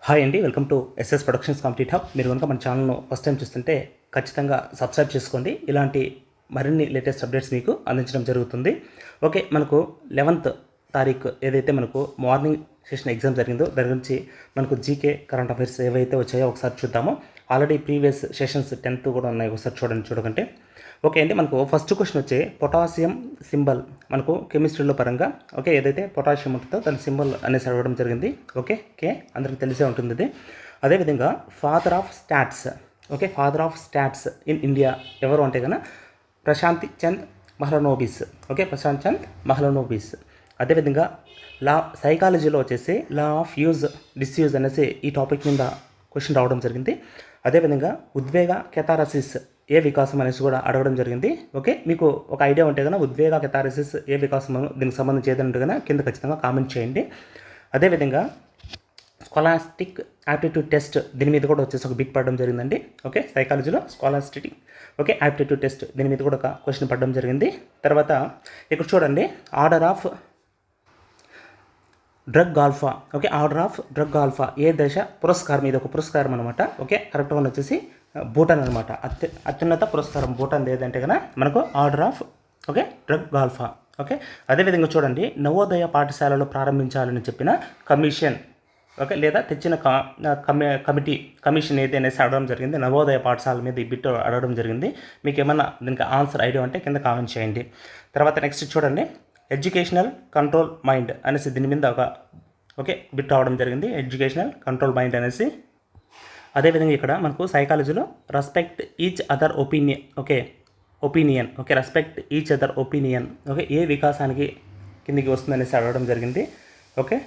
Hi అండి, welcome to SS productions compete hub. మీరు కనుక మన ఛానల్ను ఫస్ట్ టైం చూస్తుంటే ఖచ్చితంగా సబ్స్క్రైబ్ చేసుకోండి. ఇలాంటి మరిన్ని లేటెస్ట్ అప్డేట్స్ మీకు అందించడం జరుగుతుంది. ఓకే, మనకు 11th తారీఖు ఏదైతే మనకు మార్నింగ్ సెషన్ ఎగ్జామ్ జరిగిందో దాని గురించి మనకు జీకే కరెంట్ అఫైర్స్ ఏవైతే వచ్చాయో ఒకసారి చూద్దాము. ఆల్రెడీ ప్రీవియస్ సెషన్స్ 10th కూడా ఉన్నాయి, ఒకసారి చూడకంటే. ఓకే అండి, మనకు ఫస్ట్ క్వశ్చన్ వచ్చే పొటాషియం సింబల్ మనకు కెమిస్ట్రీలో పరంగా ఓకే ఏదైతే పొటాషియం ఉంటుందో దాని సింబల్ అనేసి అడగడం జరిగింది. ఓకే కే అందరికీ తెలిసే ఉంటుంది ఇది. అదేవిధంగా father of stats, okay father of stats in India ఎవరు అంటే కన్నా ప్రశాంత్ చంద్ మహలనోబిస్. ఓకే, ప్రశాంత్ చంద్ మహలనోబిస్. అదేవిధంగా లా సైకాలజీలో వచ్చేసి లా ఆఫ్ యూజ్ డిస్యూజ్ అనేసి ఈ టాపిక్ మీద క్వశ్చన్ రావడం జరిగింది. అదేవిధంగా ఉద్వేగ కెథారసిస్ ఏ వికాసం అనేసి కూడా అడగడం జరిగింది. ఓకే, మీకు ఒక ఐడియా ఉంటే కన్నా ఉద్వేగ కెథారసిస్ ఏ వికాసం దీనికి సంబంధించి ఏదంటే కన్నా కింద ఖచ్చితంగా కామెంట్ చేయండి. అదేవిధంగా స్కాలాస్టిక్ యాప్టిట్యూడ్ టెస్ట్ దీని మీద కూడా వచ్చేసి ఒక బిట్ పడడం జరిగిందండి. ఓకే, సైకాలజీలో స్కాలాస్టిక్ ఓకే యాప్టిట్యూడ్ టెస్ట్ దీని మీద కూడా ఒక క్వశ్చన్ పడడం జరిగింది. తర్వాత ఇక్కడ చూడండి order of drug alpha. Okay, order of drug alpha ఏ దేశ పురస్కారం, ఇది ఒక పురస్కారం అనమాట. ఓకే, కరెక్ట్ వన్ వచ్చేసి భూటాన్ అనమాట. అత్యున్నత పురస్కారం భూటాన్ ఏదంటే కన్నా మనకు order of okay drug alpha. Okay, అదేవిధంగా చూడండి నవోదయ పాఠశాలలో ప్రారంభించాలని చెప్పిన కమిషన్ ఓకే లేదా తెచ్చిన కమిషన్ ఏది అనేసి అడగడం జరిగింది. నవోదయ పాఠశాల మీద ఈ బిట్ అడగడం జరిగింది. మీకు ఏమన్నా దీనికి ఆన్సర్ ఐడియా అంటే కింద కామెంట్ చేయండి. తర్వాత నెక్స్ట్ చూడండి ఎడ్యుకేషనల్ కంట్రోల్ మైండ్ అనేసి దీని మీద ఒక ఓకే బిట్ రావడం జరిగింది. ఎడ్యుకేషనల్ కంట్రోల్ మైండ్ అనేసి. అదేవిధంగా ఇక్కడ మనకు సైకాలజీలో respect each other opinion okay respect each other opinion okay ఏ వికాసానికి కిందికి వస్తుందనేసి అడగడం జరిగింది. ఓకే,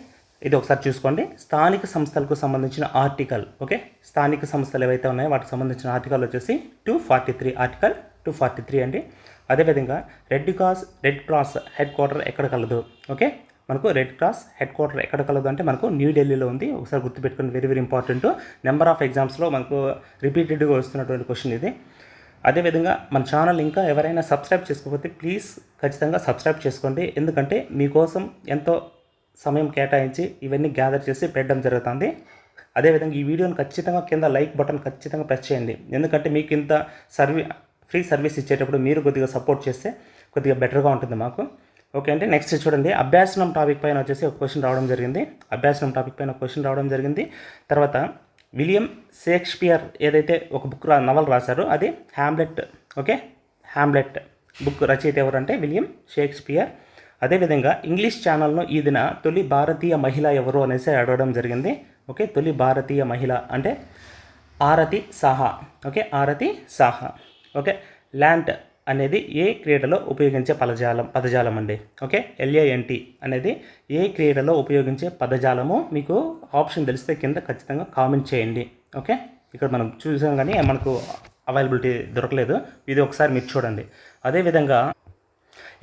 ఇది ఒకసారి చూసుకోండి. స్థానిక సంస్థలకు సంబంధించిన ఆర్టికల్ ఓకే స్థానిక సంస్థలు ఏవైతే ఉన్నాయో వాటికి సంబంధించిన ఆర్టికల్ వచ్చేసి 243 ఆర్టికల్ 243 అండి. అదేవిధంగా రెడ్ క్రాస్ హెడ్ క్వార్టర్ ఎక్కడ కలదు. ఓకే, మనకు రెడ్ క్రాస్ హెడ్ క్వార్టర్ ఎక్కడ కలదు అంటే మనకు న్యూఢిల్లీలో ఉంది. ఒకసారి గుర్తుపెట్టుకుని వెరీ ఇంపార్టెంట్. నెంబర్ ఆఫ్ ఎగ్జామ్స్లో మనకు రిపీటెడ్గా వస్తున్నటువంటి క్వశ్చన్ ఇది. అదేవిధంగా మన ఛానల్ ఇంకా ఎవరైనా సబ్స్క్రైబ్ చేసుకోకపోతే ప్లీజ్ ఖచ్చితంగా సబ్స్క్రైబ్ చేసుకోండి. ఎందుకంటే మీకోసం ఎంతో సమయం కేటాయించి ఇవన్నీ గ్యాదర్ చేసి పెట్టడం జరుగుతుంది. అదేవిధంగా ఈ వీడియోని ఖచ్చితంగా కింద లైక్ బటన్ ఖచ్చితంగా ప్రెస్ చేయండి. ఎందుకంటే మీకు ఇంత ఫ్రీ సర్వీస్ ఇచ్చేటప్పుడు మీరు కొద్దిగా సపోర్ట్ చేస్తే కొద్దిగా బెటర్గా ఉంటుంది మాకు. ఓకే అండి, నెక్స్ట్ చూడండి అభ్యాసనం టాపిక్ పైన వచ్చేసి ఒక క్వశ్చన్ రావడం జరిగింది. తర్వాత విలియం షేక్స్పియర్ ఏదైతే ఒక బుక్ నవల రాశారో అది హ్యామ్లెట్. ఓకే, హ్యామ్లెట్ బుక్ రచయిత ఎవరు అంటే విలియం షేక్స్పియర్. అదేవిధంగా ఇంగ్లీష్ ఛానల్ను ఈ దిన తొలి భారతీయ మహిళ ఎవరు అనేసి అడగడం జరిగింది. ఓకే, తొలి భారతీయ మహిళ అంటే ఆరతి సాహా. ఓకే, ఆరతి సాహా. ఓకే, ల్యాంట్ అనేది ఏ క్రీడలో ఉపయోగించే పదజాలం అండి. ఓకే, LANT అనేది ఏ క్రీడలో ఉపయోగించే పదజాలము మీకు ఆప్షన్ తెలిస్తే కింద ఖచ్చితంగా కామెంట్ చేయండి. ఓకే, ఇక్కడ మనం చూసాం కానీ మనకు అవైలబిలిటీ దొరకలేదు. ఇది ఒకసారి మీరు చూడండి. అదేవిధంగా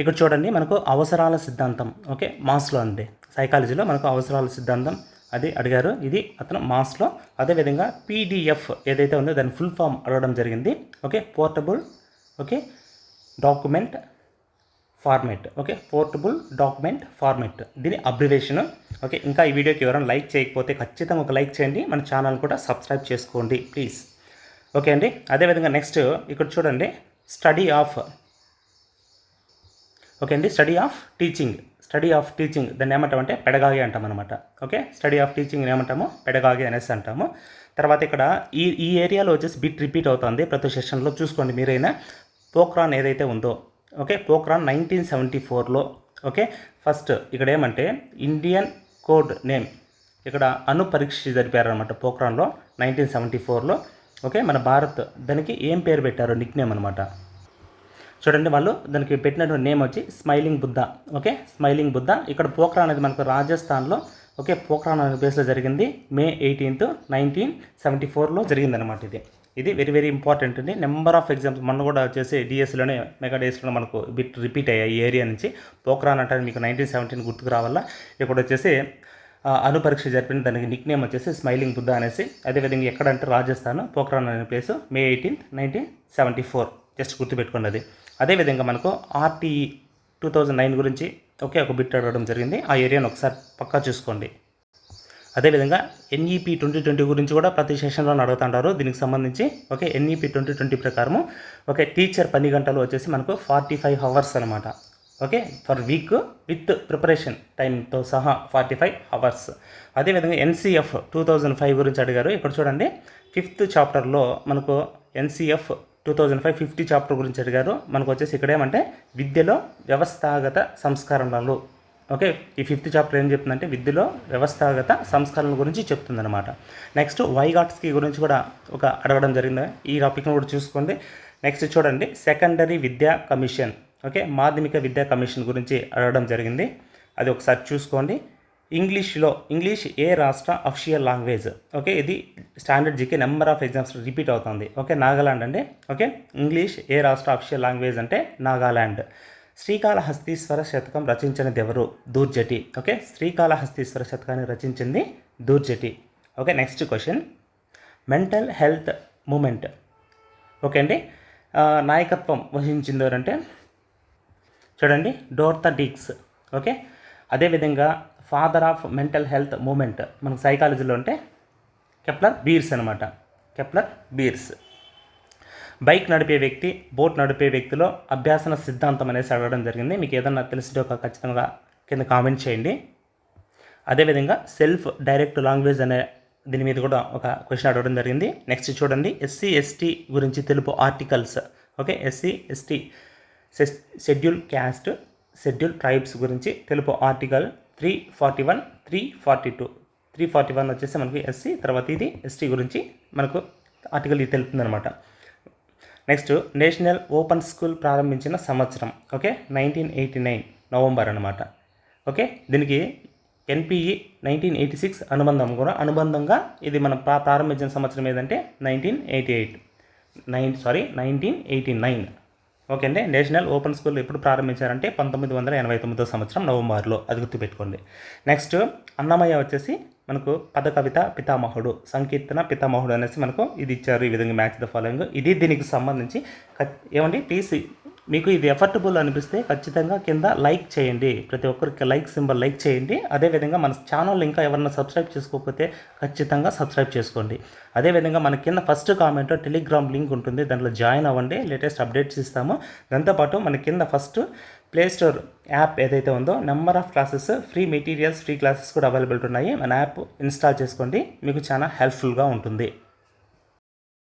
ఇక్కడ చూడండి మనకు అవసరాల సిద్ధాంతం ఓకే మాస్లో అండి. సైకాలజీలో మనకు అవసరాల సిద్ధాంతం అది అడిగారు, ఇది అతను మాస్లో. అదేవిధంగా PDF ఏదైతే ఉందో దాని ఫుల్ ఫామ్ అడగడం జరిగింది. Okay, portable okay document format. Okay, portable document format దీని అబ్రివేషన్. ఓకే, ఇంకా ఈ వీడియోకి ఎవరైనా లైక్ చేయకపోతే ఖచ్చితంగా ఒక లైక్ చేయండి. మన ఛానల్ కూడా సబ్స్క్రైబ్ చేసుకోండి ప్లీజ్. ఓకే అండి, అదేవిధంగా నెక్స్ట్ ఇక్కడ చూడండి స్టడీ ఆఫ్ టీచింగ్ దాన్ని ఏమంటామంటే పెడగాగి అంటాం అనమాట. ఓకే, స్టడీ ఆఫ్ టీచింగ్ ఏమంటాము పెడగాగి అనేసి అంటాము. తర్వాత ఇక్కడ ఈ ఏరియాలో వచ్చేసి బిట్ రిపీట్ అవుతుంది ప్రతి సెషన్లో. చూసుకోండి మీరైనా. పోఖ్రాన్ ఏదైతే ఉందో ఓకే పోఖ్రాన్ 1974లో ఓకే ఫస్ట్ ఇక్కడ ఏమంటే ఇండియన్ కోడ్ నేమ్ ఇక్కడ అణు పరీక్ష జరిపారనమాట పోఖ్రాన్లో 1974లో. ఓకే, మన భారత్ దానికి ఏం పేరు పెట్టారో నిక్ నేమ్ అనమాట. చూడండి వాళ్ళు దానికి పెట్టినటువంటి నేమ్ వచ్చి smiling Buddha. Okay, smiling Buddha. ఇక్కడ పోఖ్రాన్ అనేది మనకు రాజస్థాన్లో ఓకే పోఖ్రాన్ అనే ప్లేస్లో జరిగింది. May 18th 1974లో జరిగిందనమాట. ఇది వెరీ ఇంపార్టెంట్ అండి. నెంబర్ ఆఫ్ ఎగ్జామ్స్ మొన్న కూడా వచ్చేసి డిఎస్లోనే మెగా డేస్లో మనకు బిట్ రిపీట్ అయ్యాయి ఈ ఏరియా నుంచి. పోఖ్రాన్ అంటే మీకు 1917 గుర్తుకు రావాలా. ఇక్కడ వచ్చేసి అణు పరీక్ష జరిపిన దానికి నిక్ నేమ్ వచ్చేసి స్మైలింగ్ బుద్ధ అనేసి. అదేవిధంగా ఎక్కడంటే రాజస్థాన్ పోఖ్రాన్ అనే ప్లేస్ May 18th 1974 జస్ట్ గుర్తుపెట్టుకోండి అది. అదేవిధంగా మనకు RTE 2009 గురించి ఒకే ఒక బిట్ అడగడం జరిగింది. ఆ ఏరియాను ఒకసారి పక్కా చూసుకోండి. అదేవిధంగా ఎన్ఈపి 2020 గురించి కూడా ప్రతి సెషన్లో అడుగుతుంటారు దీనికి సంబంధించి. ఓకే, ఎన్ఈపి 2020 ప్రకారము ఓకే టీచర్ పని గంటలు వచ్చేసి మనకు 45 అవర్స్ అనమాట. Okay, for week with preparation టైంతో సహా 45 అవర్స్. అదేవిధంగా ఎన్సిఎఫ్ 2005 గురించి అడిగారు. ఇక్కడ చూడండి 5th చాప్టర్లో మనకు ఎన్సిఎఫ్ 2005 5th చాప్టర్ గురించి అడిగారు. మనకు వచ్చేసి ఇక్కడ ఏమంటే విద్యలో వ్యవస్థాగత సంస్కరణలు. ఓకే, ఈ 5th చాప్టర్ ఏం చెప్తుందంటే విద్యలో వ్యవస్థాగత సంస్కరణల గురించి చెప్తుందన్నమాట. నెక్స్ట్ వైగాట్స్కీ గురించి కూడా ఒక అడగడం జరిగింది, ఈ టాపిక్ను కూడా చూసుకోండి. నెక్స్ట్ చూడండి సెకండరీ విద్యా కమిషన్. ఓకే, మాధ్యమిక విద్యా కమిషన్ గురించి అడగడం జరిగింది, అది ఒకసారి చూసుకోండి. ఇంగ్లీష్ ఏ రాష్ట్ర అఫిషియల్ లాంగ్వేజ్? ఓకే, ఇది standard GK number of exams repeat అవుతుంది. ఓకే, నాగాలాండ్ అండి. ఓకే, ఇంగ్లీష్ ఏ రాష్ట్ర అఫిషియల్ లాంగ్వేజ్ అంటే నాగాలాండ్. శ్రీకాళహస్తీశ్వర శతకం రచించినది ఎవరు? దూర్జటి. ఓకే, శ్రీకాళహస్తీశ్వర శతకాన్ని రచించింది Dhurjati. Okay, next question mental health movement. Okay అండి, నాయకత్వం వహించింది ఎవరంటే చూడండి డోర్తా డీక్స్. ఓకే, అదేవిధంగా father of mental health movement మనకు సైకాలజీలో అంటే కెప్లర్ బీర్స్ అనమాట. Kepler Beers. బైక్ నడిపే వ్యక్తి, బోట్ నడిపే వ్యక్తిలో అభ్యాసన సిద్ధాంతం అనేసి అడగడం జరిగింది. మీకు ఏదన్నా తెలిసింటే ఒక ఖచ్చితంగా కింద కామెంట్ చేయండి. అదేవిధంగా సెల్ఫ్ డైరెక్ట్ లాంగ్వేజ్ అనే దీని మీద కూడా ఒక క్వశ్చన్ అడగడం జరిగింది. నెక్స్ట్ చూడండి ఎస్సీ ఎస్టీ గురించి తెలుపు articles. Okay, SC ST schedule caste, schedule tribes గురించి తెలుపు ఆర్టికల్ 341, 342. 341 వచ్చేసి మనకి ఎస్సీ, తర్వాత ఇది ఎస్టీ గురించి మనకు ఆర్టికల్ ఇది తెలుపుతుంది అనమాట. నెక్స్ట్ నేషనల్ ఓపెన్ స్కూల్ ప్రారంభించిన సంవత్సరం. ఓకే, 1989 నవంబర్ అనమాట. ఓకే, దీనికి ఎన్పిఈ 1986 అనుబంధంగా ఇది మనం ప్రారంభించిన సంవత్సరం ఏదంటే 1989. ఓకే అండి, నేషనల్ ఓపెన్ స్కూల్ ఎప్పుడు ప్రారంభించారంటే 1989 సంవత్సరం నవంబర్లో, అది గుర్తుపెట్టుకోండి. నెక్స్ట్ అన్నమయ్య వచ్చేసి మనకు పద కవిత పితామహుడు, సంకీర్తన పితామహుడు అనేసి మనకు ఇది ఇచ్చారు. ఈ విధంగా మ్యాచ్ ద ఫాలోయింగ్. ఇది దీనికి సంబంధించి ఏమండి ప్లీజ్ మీకు ఇది ఎఫర్టబుల్ అనిపిస్తే ఖచ్చితంగా కింద లైక్ చేయండి. ప్రతి ఒక్కరికి లైక్ సింబల్ లైక్ చేయండి. అదేవిధంగా మన ఛానల్ ఇంకా ఎవరైనా సబ్స్క్రైబ్ చేసుకోకపోతే ఖచ్చితంగా సబ్స్క్రైబ్ చేసుకోండి. అదేవిధంగా మన కింద ఫస్ట్ కామెంట్లో టెలిగ్రామ్ లింక్ ఉంటుంది, దాంట్లో జాయిన్ అవ్వండి, లేటెస్ట్ అప్డేట్స్ ఇస్తాము. దాంతోపాటు మన కింద ఫస్ట్ ప్లే స్టోర్ యాప్ ఏదైతే ఉందో number of classes, free materials, free classes కూడా అవైలబుల్ ఉన్నాయి. మన యాప్ ఇన్స్టాల్ చేసుకోండి, మీకు చాలా హెల్ప్ఫుల్గా ఉంటుంది.